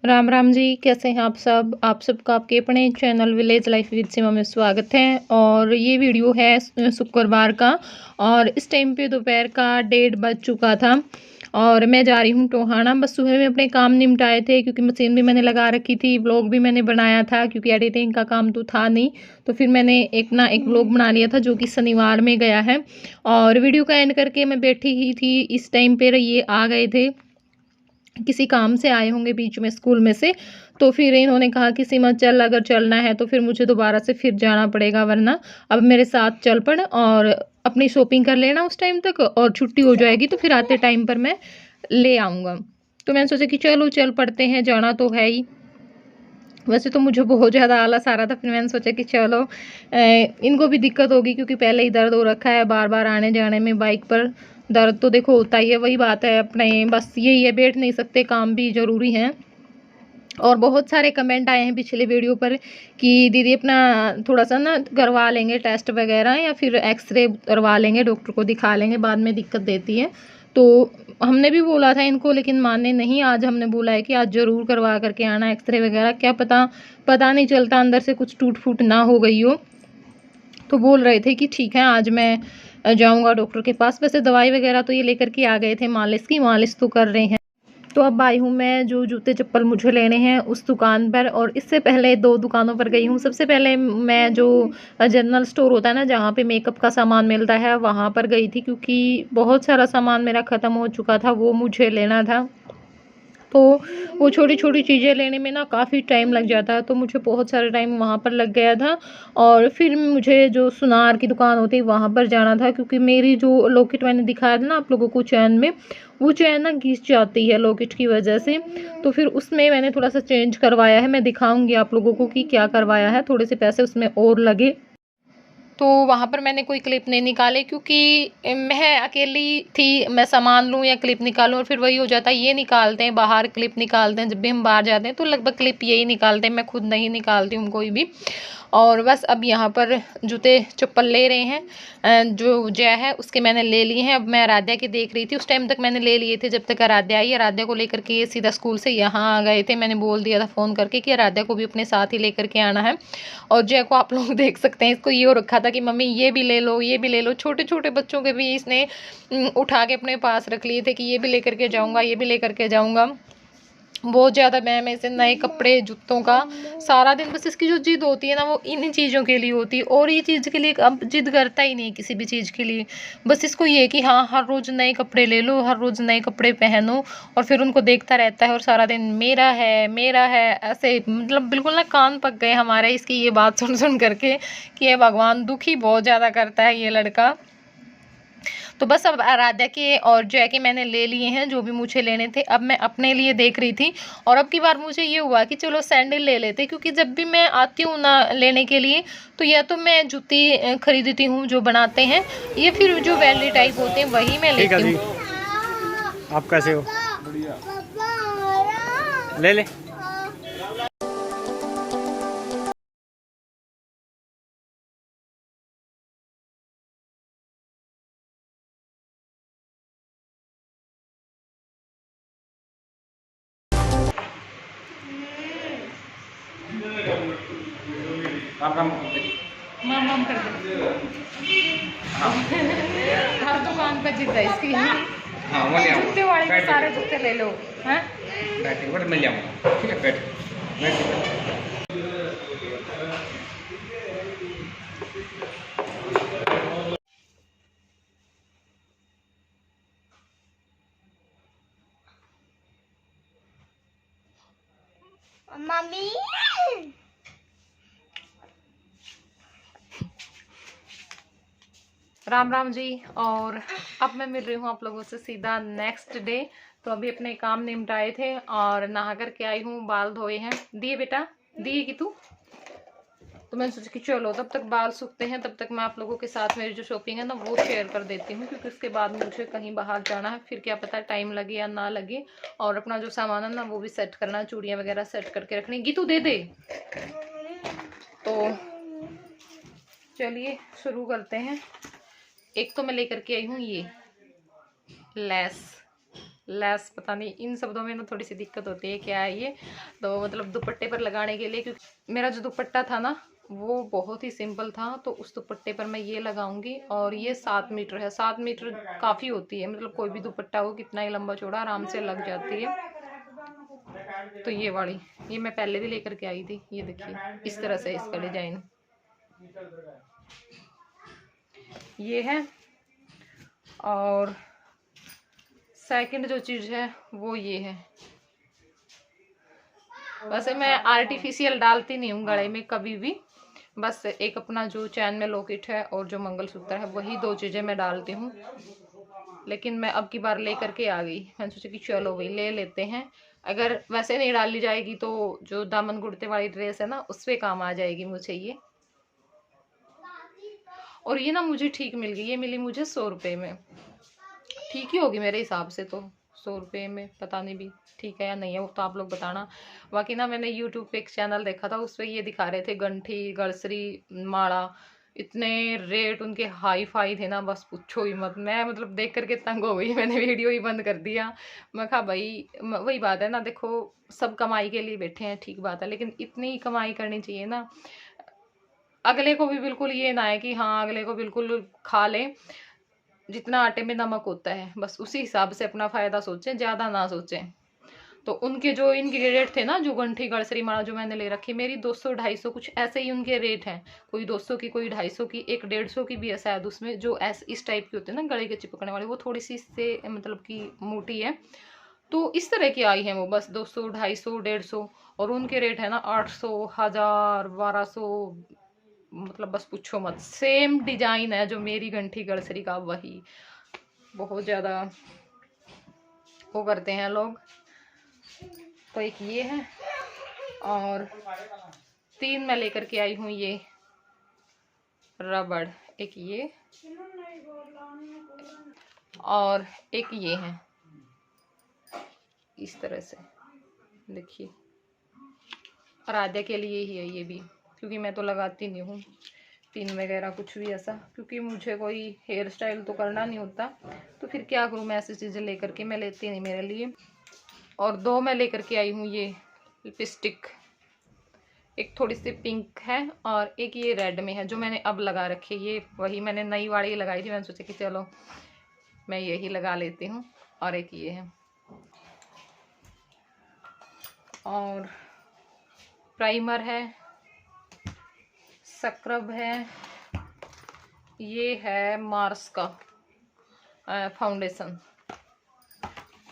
राम राम जी, कैसे हैं आप सब? आप सबका आपके अपने चैनल विलेज लाइफ विद सीमा में स्वागत है। और ये वीडियो है शुक्रवार का, और इस टाइम पे दोपहर का 1:30 बज चुका था और मैं जा रही हूँ टोहाना। बस सुबह में अपने काम निपटाए थे क्योंकि मशीन भी मैंने लगा रखी थी, व्लॉग भी मैंने बनाया था क्योंकि एडिटिंग का काम तो था नहीं। तो फिर मैंने एक व्लॉग बना लिया था जो कि शनिवार में गया है। और वीडियो का एंड करके मैं बैठी ही थी, इस टाइम पर ये आ गए थे, किसी काम से आए होंगे बीच में स्कूल में से। तो फिर इन्होंने कहा कि सीमा चल, अगर चलना है तो फिर मुझे दोबारा से फिर जाना पड़ेगा, वरना अब मेरे साथ चल पड़ और अपनी शॉपिंग कर लेना उस टाइम तक, और छुट्टी हो जाएगी तो फिर आते टाइम पर मैं ले आऊँगा। तो मैंने सोचा कि चलो चल पड़ते हैं, जाना तो है ही। वैसे तो मुझे बहुत ज़्यादा आलस आ रहा था, फिर मैंने सोचा कि चलो इनको भी दिक्कत होगी क्योंकि पहले ही दर्द हो रखा है, बार बार आने जाने में बाइक पर दर्द तो देखो होता ही है। वही बात है अपने, बस यही है, बैठ नहीं सकते, काम भी ज़रूरी है। और बहुत सारे कमेंट आए हैं पिछले वीडियो पर कि दीदी अपना थोड़ा सा ना करवा लेंगे टेस्ट वगैरह, या फिर एक्सरे करवा लेंगे, डॉक्टर को दिखा लेंगे, बाद में दिक्कत देती है। तो हमने भी बोला था इनको, लेकिन माने नहीं। आज हमने बोला है कि आज ज़रूर करवा करके आना एक्सरे वगैरह, क्या पता नहीं चलता अंदर से कुछ टूट फूट ना हो गई हो। तो बोल रहे थे कि ठीक है आज मैं जाऊंगा डॉक्टर के पास। वैसे दवाई वगैरह तो ये लेकर के आ गए थे, मालिश तो कर रहे हैं। तो अब आई हूँ मैं जो जूते चप्पल मुझे लेने हैं उस दुकान पर, और इससे पहले 2 दुकानों पर गई हूँ। सबसे पहले मैं जो जनरल स्टोर होता है ना, जहाँ पे मेकअप का सामान मिलता है, वहाँ पर गई थी क्योंकि बहुत सारा सामान मेरा ख़त्म हो चुका था, वो मुझे लेना था। तो वो छोटी छोटी चीज़ें लेने में ना काफ़ी टाइम लग जाता है, तो मुझे बहुत सारा टाइम वहाँ पर लग गया था। और फिर मुझे जो सुनार की दुकान होती है वहाँ पर जाना था, क्योंकि मेरी जो लॉकेट मैंने दिखाया था ना आप लोगों को चैन में, वो चैन ना घिस जाती है लॉकेट की वजह से। तो फिर उसमें मैंने थोड़ा सा चेंज करवाया है, मैं दिखाऊंगी आप लोगों को कि क्या करवाया है, थोड़े से पैसे उसमें और लगे। तो वहाँ पर मैंने कोई क्लिप नहीं निकाले क्योंकि मैं अकेली थी, मैं सामान लूँ या क्लिप निकालूँ, और फिर वही हो जाता है, ये निकालते हैं बाहर, क्लिप निकालते हैं जब भी हम बाहर जाते हैं, तो लगभग क्लिप यही निकालते हैं, मैं खुद नहीं निकालती हूँ कोई भी। और बस अब यहाँ पर जूते चप्पल ले रहे हैं। जो जय है उसके मैंने ले लिए हैं। अब मैं आराध्या की देख रही थी, उस टाइम तक मैंने ले लिए थे जब तक आराध्या आई। आराध्या को लेकर के सीधा स्कूल से यहाँ आ गए थे, मैंने बोल दिया था फ़ोन करके कि आराध्या को भी अपने साथ ही लेकर के आना है। और जय को आप लोग देख सकते हैं, इसको ये हो रखा था कि मम्मी ये भी ले लो, ये भी ले लो। छोटे छोटे बच्चों के भी इसने उठा के अपने पास रख लिए थे कि ये भी लेकर के जाऊँगा, ये भी लेकर के जाऊँगा। बहुत ज़्यादा मैं इसे नए कपड़े, जूतों का सारा दिन, बस इसकी जो जिद होती है ना वो इन चीज़ों के लिए होती है, और ये चीज़ के लिए अब जिद करता ही नहीं किसी भी चीज़ के लिए। बस इसको ये कि हाँ, हर रोज़ नए कपड़े ले लो, हर रोज़ नए कपड़े पहनो, और फिर उनको देखता रहता है और सारा दिन मेरा है ऐसे, मतलब बिल्कुल ना कान पक गए हमारे इसकी ये बात सुन सुन करके कि ये भगवान दुखी बहुत ज़्यादा करता है ये लड़का। तो बस अब आराध्या के और जय के मैंने ले लिए हैं जो भी मुझे लेने थे। अब मैं अपने लिए देख रही थी, और अब की बार मुझे ये हुआ कि चलो सैंडल ले लेते, क्योंकि जब भी मैं आती हूँ ना लेने के लिए, तो या तो मैं जूती खरीदती हूँ जो बनाते हैं, या फिर जो वैली टाइप होते हैं वही मैं ठीक है लेती जी। हूँ। आप कैसे हो? ले ले। माम माम कर दे। हर दुकान पर जिद है इसकी। हाँ वो ले आओ। जूते वाले के सारे जूते ले लो। हैं? बैठे बट मिल जाऊंगा, ठीक है बैठ बैठ। मम्मी राम राम जी। और अब मैं मिल रही हूँ आप लोगों से सीधा नेक्स्ट डे। तो अभी अपने काम निपटाए थे और नहा करके आई हूँ, बाल धोए हैं। दिए बेटा, दिए कि तू? तो मैंने सोचा कि चलो तब तक बाल सूखते हैं, तब तक मैं आप लोगों के साथ मेरी जो शॉपिंग है ना वो शेयर कर देती हूँ, क्योंकि उसके बाद मुझे कहीं बाहर जाना है, फिर क्या पता टाइम लगे या ना लगे। और अपना जो सामान है ना वो भी सेट करना, चूड़ियाँ वगैरह सेट करके रखनी। गीतू दे दे। तो चलिए शुरू करते हैं। एक तो मैं लेकर के आई हूँ ये लेस, लेस पता नहीं, इन शब्दों में ना थोड़ी सी दिक्कत होती है, क्या है ये। तो मतलब दुपट्टे पर लगाने के लिए, क्योंकि मेरा जो दुपट्टा था ना वो बहुत ही सिंपल था, तो उस दुपट्टे पर मैं ये लगाऊंगी। और ये 7 मीटर है, 7 मीटर काफ़ी होती है, मतलब कोई भी दुपट्टा हो कितना ही लंबा चौड़ा आराम से लग जाती है। तो ये वाली, ये मैं पहले भी लेकर के आई थी, ये देखिए इस तरह से इसका डिजाइन ये है। और सेकंड जो चीज़ है वो ये है। वैसे मैं आर्टिफिशियल डालती नहीं हूँ गले में कभी भी, बस एक अपना जो चैन में लॉकेट है और जो मंगलसूत्र है वही 2 चीज़ें मैं डालती हूँ। लेकिन मैं अब की बार लेकर के आ गई, मैंने सोचा कि चलो भाई ले लेते हैं। अगर वैसे नहीं डाली जाएगी तो जो दामन कुर्ते वाली ड्रेस है ना उस पर काम आ जाएगी मुझे ये। और ये ना मुझे ठीक मिल गई, ये मिली मुझे 100 रुपये में। ठीक ही होगी मेरे हिसाब से तो, 100 रुपये में, पता नहीं भी ठीक है या नहीं है, वो तो आप लोग बताना। बाकी ना मैंने यूट्यूब पे एक चैनल देखा था, उस पर ये दिखा रहे थे गंठी गलसरी माला, इतने रेट उनके हाई फाई थे ना, बस पूछो ही मत। मैं मतलब देख करके तंग हो गई, मैंने वीडियो ही बंद कर दिया। मैं कहा भाई वही बात है ना, देखो सब कमाई के लिए बैठे हैं, ठीक बात है, लेकिन इतनी ही कमाई करनी चाहिए ना। अगले को भी बिल्कुल ये ना है कि हाँ अगले को बिल्कुल खा लें, जितना आटे में नमक होता है बस उसी हिसाब से अपना फायदा सोचें, ज्यादा ना सोचें। तो उनके जो इनके रेट थे ना, जो गंठी गड़सरी माला जो मैंने ले रखी, मेरी 200-250 कुछ ऐसे ही उनके रेट हैं। कोई 200 की, कोई 250 की, एक 150 की भी है शायद उसमें, जो ऐसे इस टाइप की होती है ना गले के चिपकने वाली, वो थोड़ी सी इससे मतलब कि मोटी है। तो इस तरह की आई है वो, बस 200, 250, 150। और उनके रेट है ना 800, 1000, 1200, मतलब बस पूछो मत। सेम डिजाइन है जो मेरी गंठी गड़सरी का, वही बहुत ज्यादा वो करते हैं लोग। तो एक ये है, और 3 मैं लेकर के आई हूँ ये रबड़, एक ये और एक ये है इस तरह से, देखिए। आराध्या के लिए ही है ये भी, क्योंकि मैं तो लगाती नहीं हूँ पिन वगैरह कुछ भी ऐसा, क्योंकि मुझे कोई हेयर स्टाइल तो करना नहीं होता, तो फिर क्या करूँ मैं ऐसी चीज़ें लेकर के, मैं लेती नहीं मेरे लिए। और 2 मैं लेकर के आई हूँ ये लिपस्टिक, एक थोड़ी सी पिंक है और एक ये रेड में है जो मैंने अब लगा रखी है। ये वही मैंने नई वाली लगाई थी, मैंने सोचा कि चलो मैं यही लगा लेती हूँ। और एक ये है, और प्राइमर है, स्क्रब है, ये है मार्स का फाउंडेशन,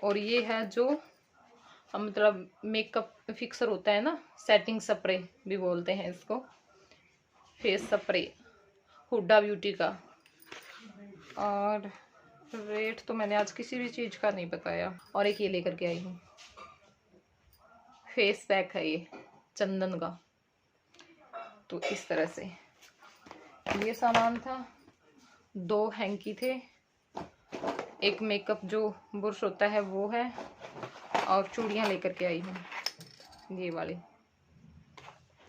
और ये है जो मतलब मेकअप फिक्सर होता है ना, सेटिंग स्प्रे भी बोलते हैं इसको, फेस स्प्रे, हुड्डा ब्यूटी का। और रेट तो मैंने आज किसी भी चीज़ का नहीं बताया। और एक ये लेकर के आई हूँ, फेस पैक है ये चंदन का। तो इस तरह से ये सामान था। 2 हैंकी थे, एक मेकअप जो बुर्श होता है वो है, और चूड़ियाँ लेकर के आई हूँ ये वाली,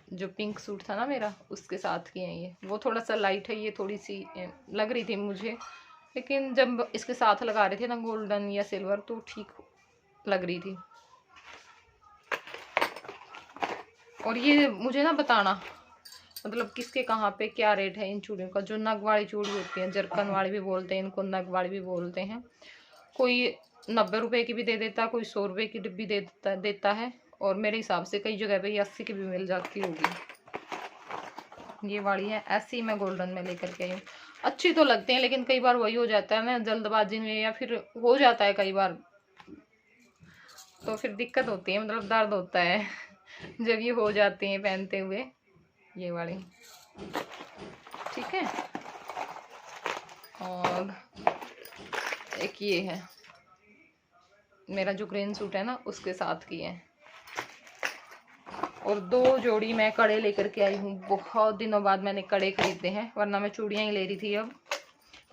जो पिंक सूट था ना मेरा उसके साथ की है ये। वो थोड़ा सा लाइट है, ये थोड़ी सी लग रही थी मुझे, लेकिन जब इसके साथ लगा रहे थे ना गोल्डन या सिल्वर तो ठीक लग रही थी। और ये मुझे ना बताना मतलब किसके कहाँ पे क्या रेट है इन चूड़ियों का। जो नग वाली चूड़ी होती है, जरकन वाली भी बोलते हैं इनको, नग वाली भी बोलते हैं। कोई 90 रुपए की भी दे देता, कोई 100 रुपए की डिब्बी देता है, और मेरे हिसाब से कई जगह पे 80 की भी मिल जाती होगी। ये वाली है, ऐसी मैं गोल्डन में लेकर के आई हूँ। अच्छी तो लगती हैं, लेकिन कई बार वही हो जाता है ना जल्दबाजी में, या फिर हो जाता है कई बार, तो फिर दिक्कत होती है, मतलब दर्द होता है जब ये हो जाती हैं पहनते हुए। ये वाली ठीक है। और एक ये है, मेरा जो ग्रीन सूट है ना उसके साथ की है। और 2 जोड़ी मैं कड़े लेकर के आई हूँ, बहुत दिनों बाद मैंने कड़े खरीदे हैं, वरना मैं चूड़ियाँ ही ले रही थी। अब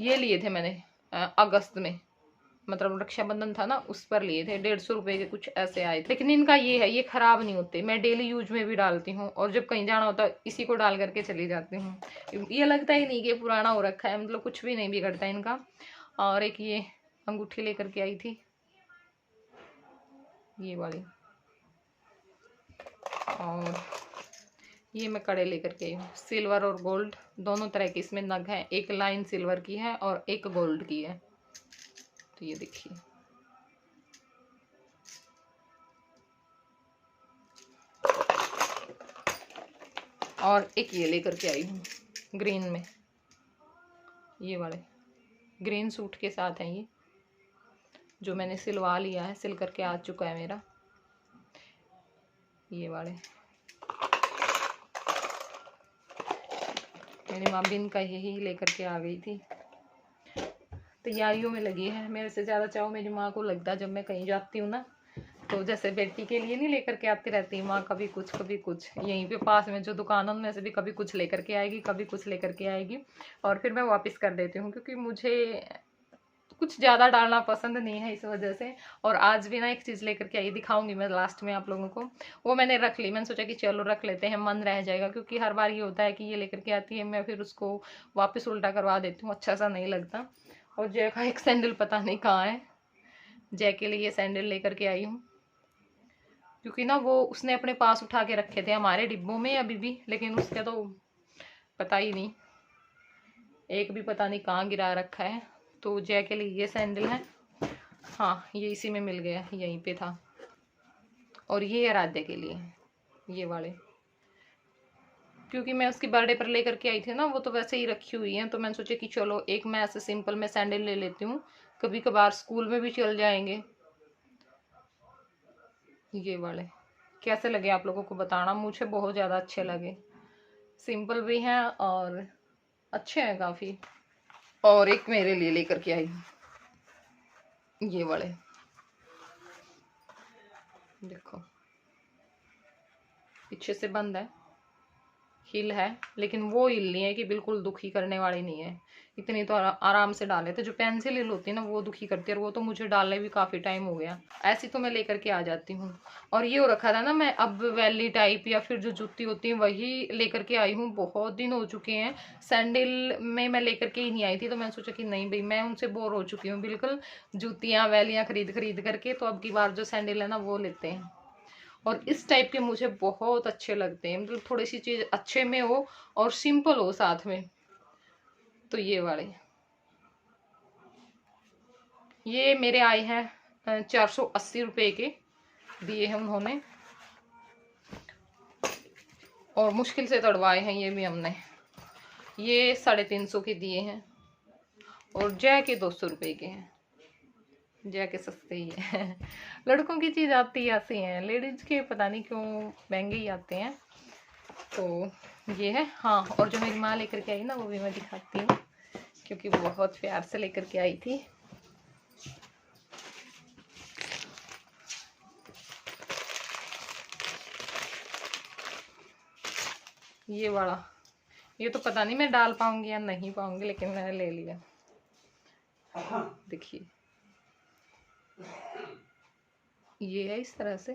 ये लिए थे मैंने अगस्त में, मतलब रक्षाबंधन था ना उस पर लिए थे, 150 रुपए के कुछ ऐसे आए थे। लेकिन इनका ये है, ये खराब नहीं होते, मैं डेली यूज में भी डालती हूँ, और जब कहीं जाना होता है इसी को डाल करके चली जाती हूँ। ये लगता ही नहीं कि पुराना हो रखा है, मतलब कुछ भी नहीं बिगड़ता इनका। और एक ये अंगूठी लेकर के आई थी, ये वाली। और ये मैं कड़े लेकर के आई हूँ, सिल्वर और गोल्ड दोनों तरह की इसमें नग हैं। एक लाइन सिल्वर की है और एक गोल्ड की है। तो ये देखिए, और एक ये लेकर के आई हूँ ग्रीन में, ये वाले ग्रीन सूट के साथ है ये, जो मैंने सिलवा लिया है, सिल करके आ चुका है मेरा। ये वाले मेरी माँ बिन का यही लेकर के आ गई थी, तैयारियों में लगी है। मेरे से ज़्यादा चाहो मेरी माँ को लगता है, जब मैं कहीं जाती हूँ ना, तो जैसे बेटी के लिए नहीं लेकर के आती रहती है माँ, कभी कुछ यहीं पे पास में जो दुकान है उनमें से भी कभी कुछ लेकर के आएगी, कभी कुछ लेकर के आएगी, और फिर मैं वापस कर देती हूँ, क्योंकि मुझे कुछ ज़्यादा डालना पसंद नहीं है इस वजह से। और आज भी ना एक चीज़ लेकर के आई, दिखाऊंगी मैं लास्ट में आप लोगों को, वो मैंने रख ली। मैंने सोचा कि चलो रख लेते हैं, मन रह जाएगा, क्योंकि हर बार ये होता है कि ये लेकर के आती है, मैं फिर उसको वापस उल्टा करवा देती हूँ, अच्छा सा नहीं लगता। और जय का एक सैंडल पता नहीं कहाँ है, जय के लिए सैंडल लेकर के आई हूँ, क्योंकि ना वो उसने अपने पास उठा के रखे थे हमारे डिब्बों में अभी भी, लेकिन उसका तो पता ही नहीं, एक भी पता नहीं कहाँ गिरा रखा है। तो जय के लिए ये सैंडल है, हाँ ये इसी में मिल गया, यहीं पे था। और ये आराध्या के लिए ये वाले, क्योंकि मैं उसकी बर्थडे पर लेकर के आई थी ना, वो तो वैसे ही रखी हुई है, तो मैंने सोचा कि चलो एक मैं ऐसे सिंपल में सैंडल ले लेती हूँ, कभी कभार स्कूल में भी चल जाएंगे। ये वाले कैसे लगे आप लोगों को बताना, मुझे बहुत ज़्यादा अच्छे लगे, सिंपल भी हैं और अच्छे हैं काफ़ी। और एक मेरे लिए लेकर के आई ये वाले, देखो पीछे से बंद है, हिल है, लेकिन वो हिल नहीं है कि बिल्कुल दुखी करने वाली नहीं है, इतनी तो आराम से डाले थे। जो पेंसिल हिल होती है ना वो दुखी करती है, और वो तो मुझे डालने भी काफ़ी टाइम हो गया, ऐसी तो मैं लेकर के आ जाती हूँ। और ये हो रखा था ना, मैं अब वैली टाइप या फिर जो जूती होती है वही लेकर के आई हूँ, बहुत दिन हो चुके हैं। सैंडल में मैं लेकर के ही नहीं आई थी, तो मैंने सोचा कि नहीं भाई मैं उनसे बोर हो चुकी हूँ बिल्कुल, जूतियाँ वैलियाँ खरीद करके, तो अब की बार जो सैंडल है ना वो लेते हैं। और इस टाइप के मुझे बहुत अच्छे लगते हैं, मतलब थोड़ी सी चीज़ अच्छे में हो और सिंपल हो साथ में। तो ये वाले ये मेरे आए हैं 480 रुपये के दिए हैं उन्होंने, और मुश्किल से तड़वाए हैं ये भी हमने। ये 350 के दिए हैं, और जय के 200 रुपये के हैं, जय के सस्ते ही है। लड़कों की चीज़ आती ऐसी हैं, लेडीज के पता नहीं क्यों महंगे ही आते हैं। तो ये है, हाँ और जो मेरी माँ लेकर के आई ना वो भी मैं दिखाती हूँ, क्योंकि वो बहुत प्यार से लेकर के आई थी। ये वाला, ये तो पता नहीं मैं डाल पाऊंगी या नहीं पाऊंगी, लेकिन मैंने ले लिया। देखिए ये है इस तरह से,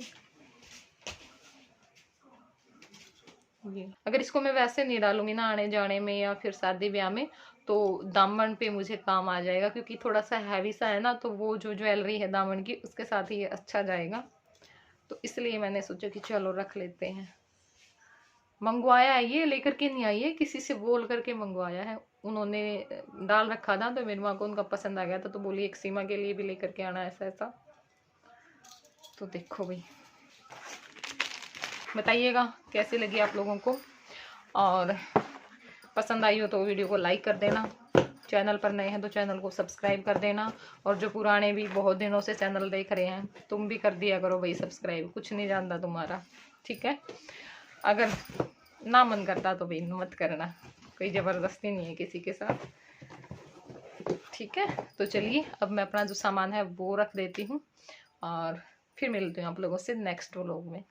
ये अगर इसको मैं वैसे नहीं डालूंगी ना आने जाने में या फिर शादी ब्याह में, तो दामन पे मुझे काम आ जाएगा, क्योंकि थोड़ा सा हैवी सा है ना, तो वो जो ज्वेलरी है दामन की उसके साथ ही ये अच्छा जाएगा। तो इसलिए मैंने सोचा कि चलो रख लेते हैं। मंगवाया है, ये लेकर के नहीं आई है, किसी से बोल करके मंगवाया है, उन्होंने डाल रखा था तो मेरी माँ को उनका पसंद आ गया था, तो बोली एक सीमा के लिए भी लेकर के आना ऐसा ऐसा। तो देखो भाई, बताइएगा कैसी लगी आप लोगों को, और पसंद आई हो तो वीडियो को लाइक कर देना, चैनल पर नए हैं तो चैनल को सब्सक्राइब कर देना, और जो पुराने भी बहुत दिनों से चैनल देख रहे हैं तुम भी कर दिया करो भाई सब्सक्राइब, कुछ नहीं जानता तुम्हारा, ठीक है। अगर ना मन करता तो भी मत करना, कोई ज़बरदस्ती नहीं है किसी के साथ, ठीक है। तो चलिए अब मैं अपना जो सामान है वो रख देती हूँ, और फिर मिलती हूँ आप लोगों से नेक्स्ट व्लॉग में।